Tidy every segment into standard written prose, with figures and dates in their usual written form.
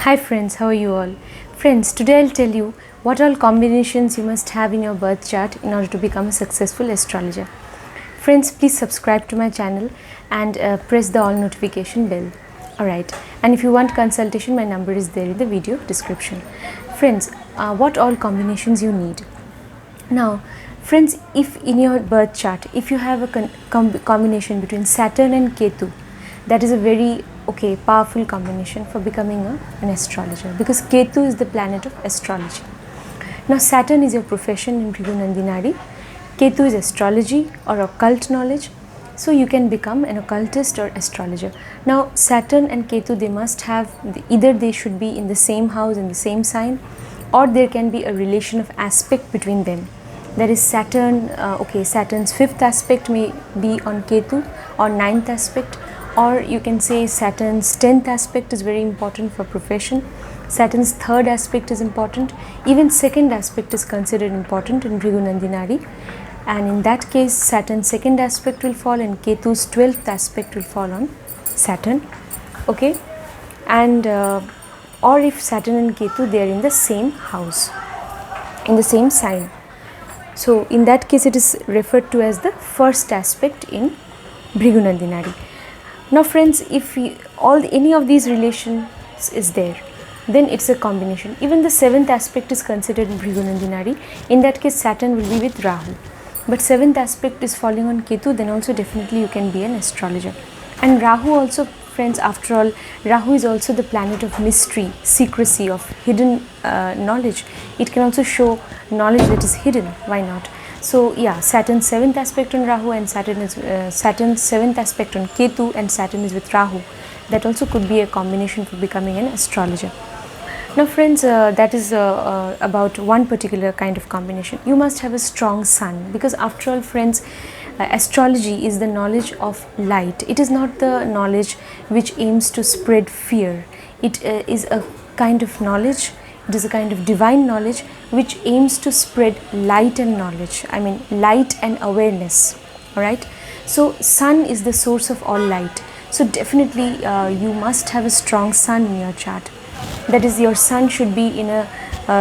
Hi friends, how are you all? Friends, today I'll tell you what all combinations you must have in your birth chart in order to become a successful astrologer. Friends, please subscribe to my channel and press the all notification bell. Alright, and if you want consultation, my number is there in the video description. Friends, what all combinations you need? Now, friends, if in your birth chart, if you have a combination between Saturn and Ketu, that is a very powerful combination for becoming an astrologer, because Ketu is the planet of astrology. Now Saturn is your profession in Bhrigu Nandinadi, Ketu is astrology or occult knowledge, so you can become an occultist or astrologer. Now Saturn and Ketu, they must have, either they should be in the same house, in the same sign, or there can be a relation of aspect between them. That is Saturn, Saturn's 5th aspect may be on Ketu, or 9th aspect, or you can say Saturn's 10th aspect is very important for profession. Saturn's 3rd aspect is important. Even 2nd aspect is considered important in Bhrigu Nandinadi. And in that case, Saturn's 2nd aspect will fall and Ketu's 12th aspect will fall on Saturn. Okay? And or if Saturn and Ketu, they are in the same house, in the same sign. So in that case, it is referred to as the first aspect in Bhrigu Nandinadi. Now friends, if any of these relations is there, then it's a combination. Even the 7th aspect is considered in Bhrigu Nandinadi. In that case, Saturn will be with Rahu. But 7th aspect is falling on Ketu, then also definitely you can be an astrologer. And Rahu also, friends, after all, Rahu is also the planet of mystery, secrecy, of hidden knowledge. It can also show knowledge that is hidden. Why not? So yeah, Saturn's 7th aspect on Rahu and Saturn's 7th aspect on Ketu, and Saturn is with Rahu. That also could be a combination for becoming an astrologer. Now friends, that is about one particular kind of combination. You must have a strong sun, because after all friends, astrology is the knowledge of light. It is not the knowledge which aims to spread fear. It is a kind of knowledge, it is a kind of divine knowledge which aims to spread light and knowledge. I mean light and awareness. Alright. So sun is the source of all light. So definitely you must have a strong sun in your chart. That is, your sun should be in a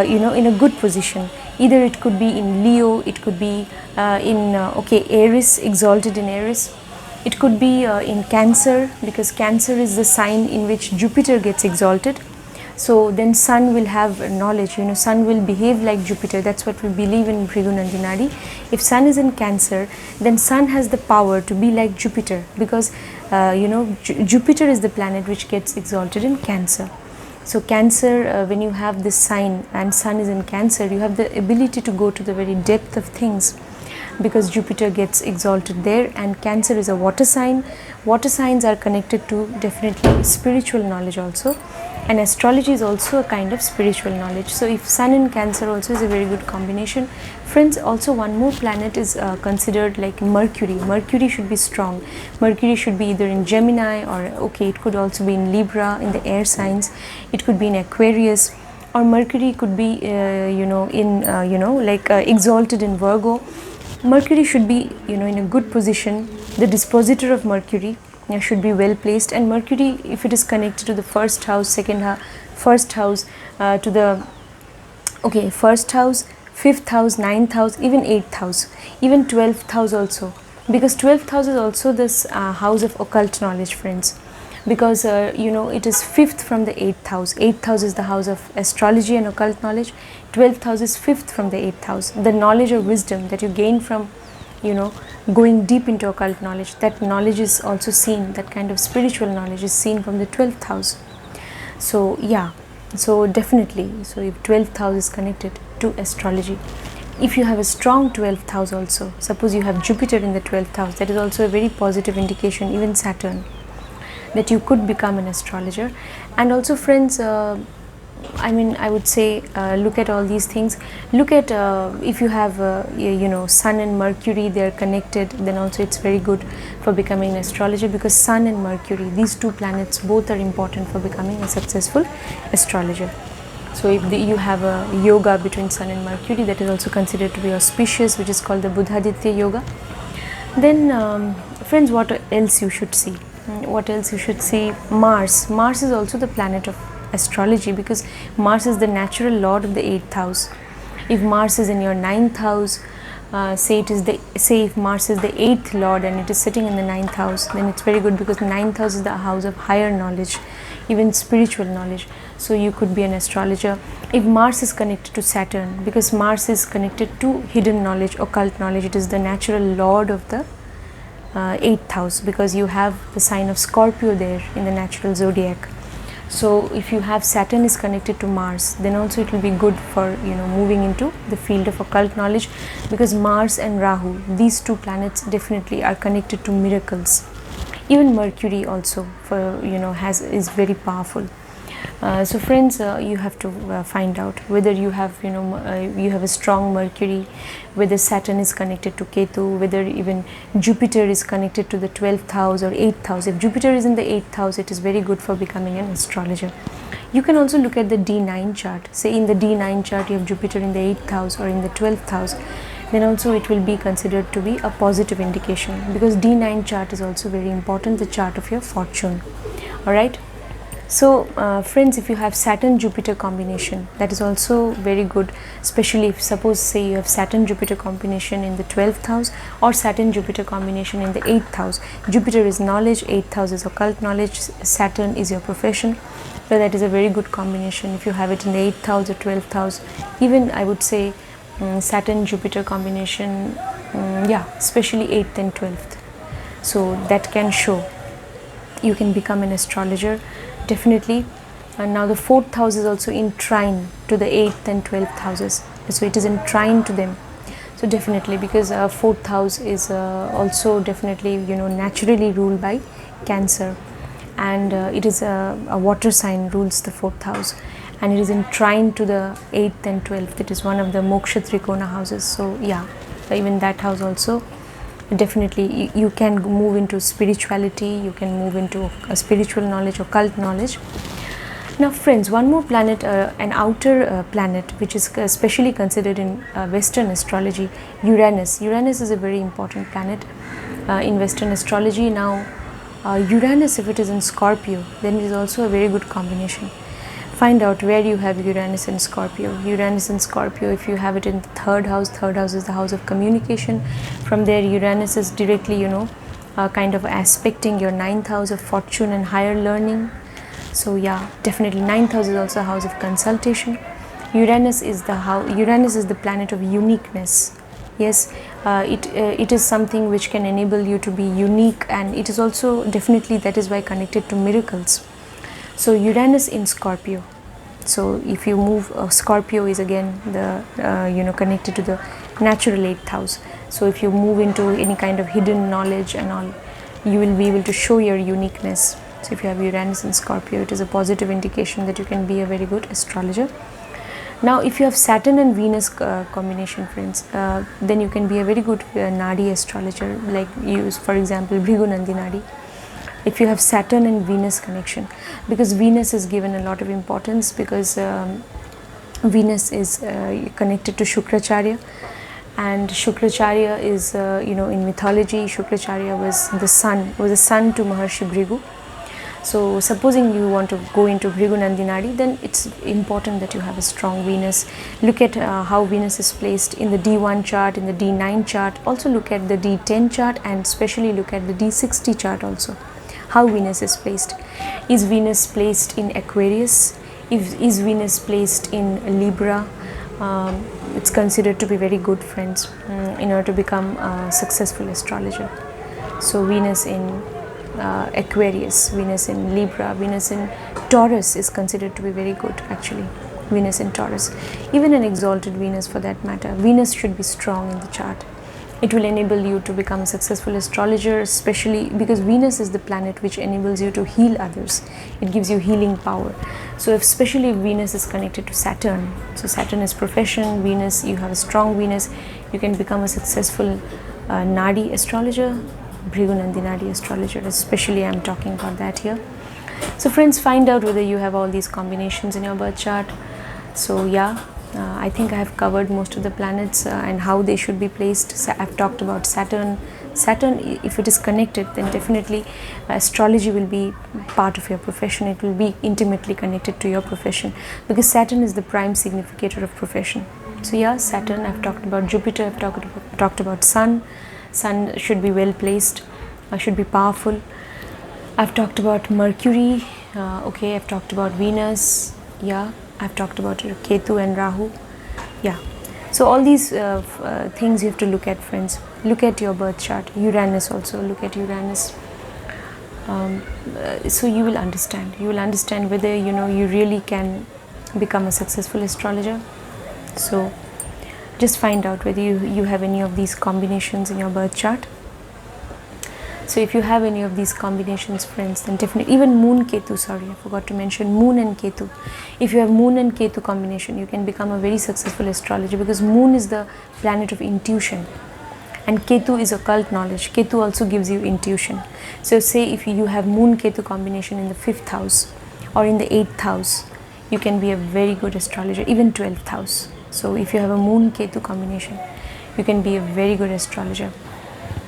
in a good position. Either it could be in Leo, it could be in Aries, exalted in Aries. It could be in Cancer, because Cancer is the sign in which Jupiter gets exalted. So then sun will have knowledge, sun will behave like Jupiter. That's what we believe in Bhrigu Nandinadi. If sun is in Cancer, then sun has the power to be like Jupiter, because Jupiter is the planet which gets exalted in Cancer. So Cancer, when you have this sign and sun is in Cancer, you have the ability to go to the very depth of things, because Jupiter gets exalted there, and Cancer is a water sign. Water signs are connected to definitely spiritual knowledge also, and astrology is also a kind of spiritual knowledge. So if sun in Cancer also is a very good combination. Friends, also one more planet is considered like Mercury. Mercury should be strong. Mercury should be either in Gemini, or it could also be in Libra, in the air signs. It could be in Aquarius, or Mercury could be exalted in Virgo. Mercury should be in a good position. The dispositor of Mercury should be well placed, and Mercury, if it is connected to the first house, first house, to the first house, 5th house, 9th house, even 8th house, even 12th house also, because 12th house is also this house of occult knowledge, friends, because it is 5th from the 8th house. 8th house is the house of astrology and occult knowledge. 12th house is 5th from the 8th house. The knowledge or wisdom that you gain from going deep into occult knowledge, that knowledge is also seen, that kind of spiritual knowledge is seen from the 12th house. So yeah, so definitely, so if 12th house is connected to astrology, if you have a strong 12th house also, suppose you have Jupiter in the 12th house, that is also a very positive indication, even Saturn, that you could become an astrologer. And also friends, I would say look at all these things. Look at if you have Sun and Mercury, they are connected, then also it's very good for becoming an astrologer, because Sun and Mercury, these two planets, both are important for becoming a successful astrologer. So if you have a yoga between Sun and Mercury, that is also considered to be auspicious, which is called the Buddhaditya yoga. Then friends, what else you should see? What else you should see? Mars. Mars is also the planet of astrology, because Mars is the natural lord of the 8th house. If Mars is in your 9th house, say if Mars is the 8th lord and it is sitting in the 9th house, then it's very good, because the 9th house is the house of higher knowledge, even spiritual knowledge. So you could be an astrologer. If Mars is connected to Saturn, because Mars is connected to hidden knowledge, occult knowledge, it is the natural lord of the 8th house, because you have the sign of Scorpio there in the natural zodiac. So if you have Saturn is connected to Mars, then also it will be good for moving into the field of occult knowledge, because Mars and Rahu, these two planets definitely are connected to miracles. Even Mercury also is very powerful. So friends, you have to find out whether you have you have a strong Mercury, whether Saturn is connected to Ketu, whether even Jupiter is connected to the 12th house or 8th house. If Jupiter is in the 8th house, it is very good for becoming an astrologer. You can also look at the D9 chart. Say in the D9 chart you have Jupiter in the 8th house or in the 12th house, then also it will be considered to be a positive indication, because D9 chart is also very important, the chart of your fortune. Alright. So friends, if you have Saturn Jupiter combination, that is also very good, especially if suppose say you have Saturn Jupiter combination in the 12th house or Saturn Jupiter combination in the 8th house. Jupiter is knowledge, 8th house is occult knowledge, Saturn is your profession. So that is a very good combination if you have it in the 8th house or 12th house. Even I would say Saturn Jupiter combination, especially 8th and 12th. So that can show you can become an astrologer, definitely. And now the 4th house is also in trine to the 8th and 12th houses, so it is in trine to them. So definitely, because 4th house is also definitely naturally ruled by Cancer, and it is a water sign rules the 4th house, and it is in trine to the 8th and 12th. It is one of the Moksha Trikona houses. So yeah, even that house also definitely you can move into spirituality, you can move into spiritual knowledge, occult knowledge. Now friends, one more planet, an outer planet which is especially considered in Western astrology, Uranus. Uranus is a very important planet in Western astrology. Now Uranus, if it is in Scorpio, then it is also a very good combination. Find out where you have Uranus in Scorpio. Uranus in Scorpio, if you have it in the 3rd house is the house of communication. From there Uranus is directly kind of aspecting your 9th house of fortune and higher learning. So yeah, definitely 9th house is also a house of consultation. Uranus is the planet of uniqueness. Yes, it is something which can enable you to be unique, and it is also definitely, that is why, connected to miracles. So Uranus in Scorpio. So if you move, Scorpio is again the connected to the natural 8th house. So if you move into any kind of hidden knowledge and all, you will be able to show your uniqueness. So if you have Uranus in Scorpio, it is a positive indication that you can be a very good astrologer. Now if you have Saturn and Venus combination, friends, then you can be a very good Nadi astrologer, like use for example Bhrigu Nandi Nadi. If you have Saturn and Venus connection, because Venus is given a lot of importance, because Venus is connected to Shukracharya, and Shukracharya is in mythology, Shukracharya was a son to Maharshi Bhrigu. So supposing you want to go into Bhrigu Nandi Nadi, then it's important that you have a strong Venus. Look at how Venus is placed in the D1 chart, in the D9 chart. Also look at the D10 chart, and especially look at the D60 chart also. How Venus is placed. Is Venus placed in Aquarius? Is Venus placed in Libra? It's considered to be very good, friends, in order to become a successful astrologer. So Venus in Aquarius, Venus in Libra, Venus in Taurus is considered to be very good, actually. Venus in Taurus, even an exalted Venus for that matter. Venus should be strong in the chart. It will enable you to become a successful astrologer, especially because Venus is the planet which enables you to heal others. It gives you healing power. So especially if Venus is connected to Saturn, so Saturn is profession, Venus, you have a strong Venus, you can become a successful Nadi astrologer, Bhrigu Nandi Nadi astrologer, especially I am talking about that here. So friends, find out whether you have all these combinations in your birth chart. So yeah, I think I have covered most of the planets and how they should be placed. So I've talked about Saturn, Saturn, if it is connected, then definitely astrology will be part of your profession. It will be intimately connected to your profession, because Saturn is the prime significator of profession. So yeah, Saturn, I've talked about. Jupiter, I've talked about. Sun should be well placed, should be powerful. I've talked about Mercury, okay, I've talked about Venus, yeah, I've talked about Ketu and Rahu, yeah. So all these things you have to look at, friends. Look at your birth chart. Uranus also, look at Uranus. So you will understand. You will understand whether you really can become a successful astrologer. So just find out whether you have any of these combinations in your birth chart. So if you have any of these combinations, friends, then definitely, even Moon-Ketu, sorry, I forgot to mention Moon and Ketu. If you have Moon and Ketu combination, you can become a very successful astrologer, because Moon is the planet of intuition and Ketu is occult knowledge. Ketu also gives you intuition. So say if you have Moon-Ketu combination in the 5th house or in the 8th house, you can be a very good astrologer, even 12th house. So if you have a Moon-Ketu combination, you can be a very good astrologer.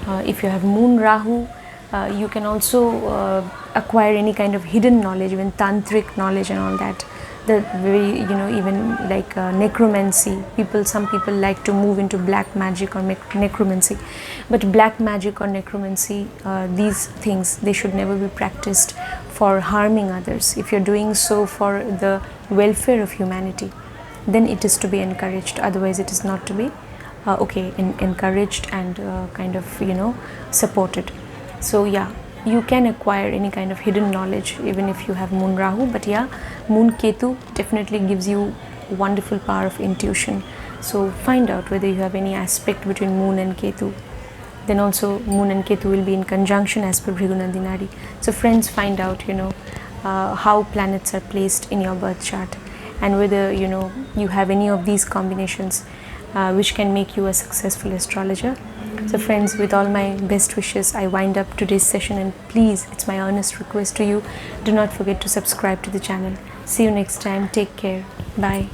If you have Moon Rahu, you can also acquire any kind of hidden knowledge, even tantric knowledge and all that. The very, even like necromancy. Some people like to move into black magic or necromancy. But black magic or necromancy, these things, they should never be practiced for harming others. If you're doing so for the welfare of humanity, then it is to be encouraged. Otherwise, it is not to be encouraged and kind of supported. So yeah, you can acquire any kind of hidden knowledge even if you have Moon Rahu, but yeah, Moon Ketu definitely gives you wonderful power of intuition. So find out whether you have any aspect between Moon and Ketu. Then also Moon and Ketu will be in conjunction as per Bhrigunandinadi. So friends, find out how planets are placed in your birth chart, and whether you have any of these combinations which can make you a successful astrologer. So friends, with all my best wishes, I wind up today's session, and please, it's my earnest request to you, do not forget to subscribe to the channel. See you next time. Take care. Bye.